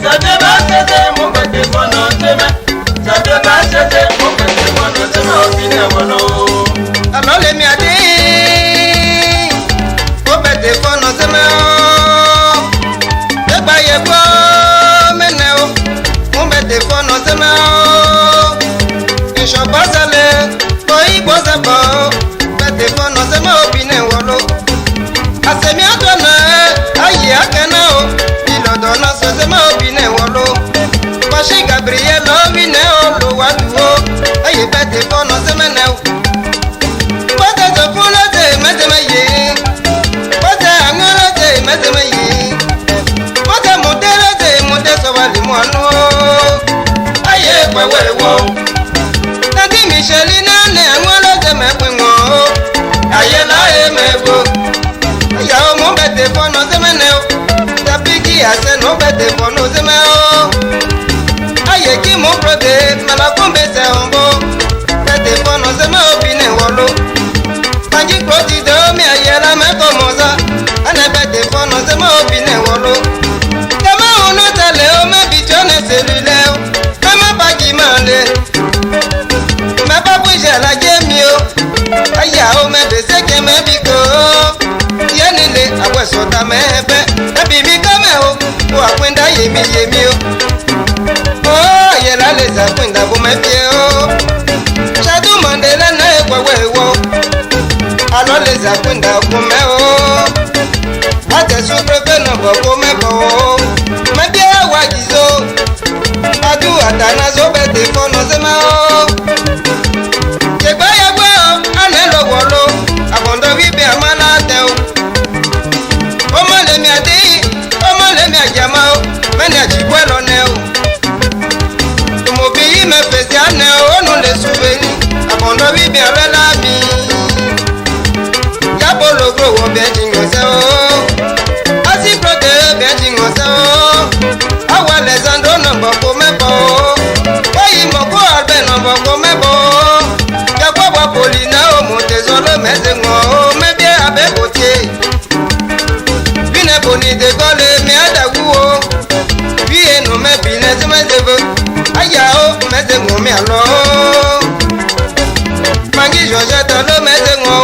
ça débat c'est mon bête pour nos demain. Ça débat c'est mon bête pour nos demain au final voilà. Alors les miadis, mon bête pour nos demain. Le baye quoi maintenant, mon bête pour nos demain. Et je passe à l'air, boy boss à bord, bête pour nos demain au final voilà. Asemi adona ayi akanao ilodona sosema obine wolo Pashi Gabriel obine olo waduo ayi bete fono semeneu Pate zofulo de metemeye Pate angolo de metemeye Pate modelo de mode sowali mwano ayi kwewewo Tanti Michelina ne angolo de mekwengo ayi la emego Yao mon bête pour nos émeneaux, tapiki à ce non bête pour nos émeneaux. Aïe qui mon protégé, mais la pompe c'est un beau. Bête pour nos émeneaux, bine wolo. Tangi proti de mi aïe la main comme ça. Ane bête pour nos émeneaux, bine wolo. Kama on nous tale au me bichonne cellulaire. Kama pas qui mande. Mais pas bouger la game. Aïe au me bese que me bico. Yenile abwesota mebe ebibi kameo o akwenda yemi o oh yela leza kwenda bumepie o Shadu Mandela na ekwewewo alo leza kwenda kumeo ate suprefe no boko mebo mebie wajizo adu atana zo bete fono semao Yegba yegba anelo wolo abondo bibi amana teo Omo le mi ajamao, meni ajibuelo neo. Tumo biyi me fesi aneo, onu le souveni. Abondo bibi arela mi. Yabo logro wo benjingo se o. Asi prote benjingo se o. Awa lezando nombo ko mebo. Wayi moko arbe nombo ko mebo. Yabo wa polina o montezolo mezengo. Mebie abe kotie. Boni de gole mi adaguo bi enu me bi ne se mezevo aya o mezengo mi alo mangi Georgette lo mezengo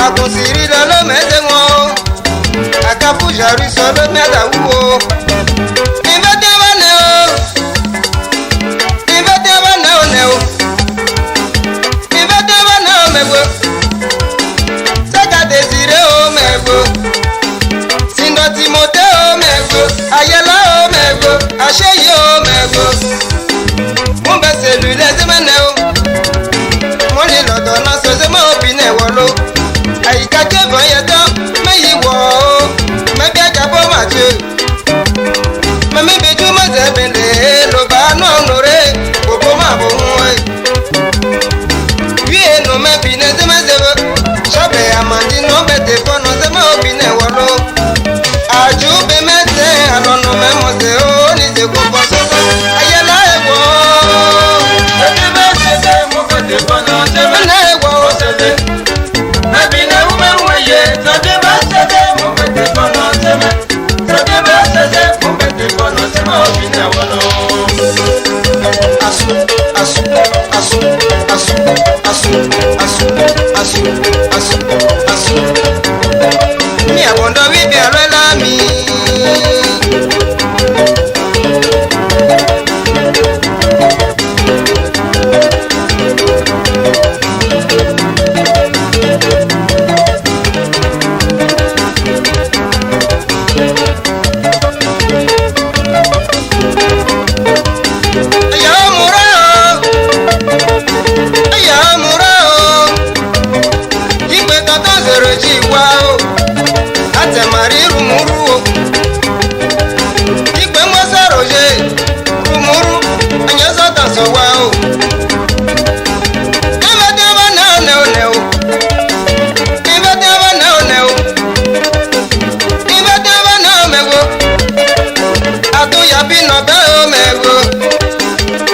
akunsiri lo mezengo akapu jaru so lo mi adaguo invete wane o mego saka desire o mego Timoteo mego, ayela o mego, asheyi o mego. Mon be cellulaire zemeneo. Mon ni lodo na so zeme obine wolo. Ayika ke bon yeto, me yiwo. Me bi ajabo maje. Me me beju ma zebele, lo ba no onore, bobo ma bo nwe. Wi eno me bi ne zeme zebe. Shobe amandi no be te fono zeme obine wolo. Ajube mete alono memose o ni se kupo soso ayela ego Tebe sese mo bête pour nos demain. na ego Sese mabine umeruye. Ça débat c'est mon bête pour nos demain. Ça débat c'est mon bête pour nos demain au final voilà. asu asu asu asu asu asu asu asu asu mi abondo bibi arela mi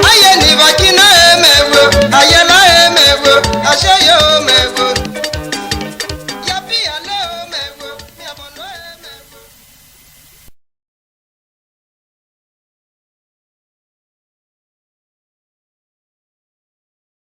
Aye ni vakina emego, ayela emego, ashe yo.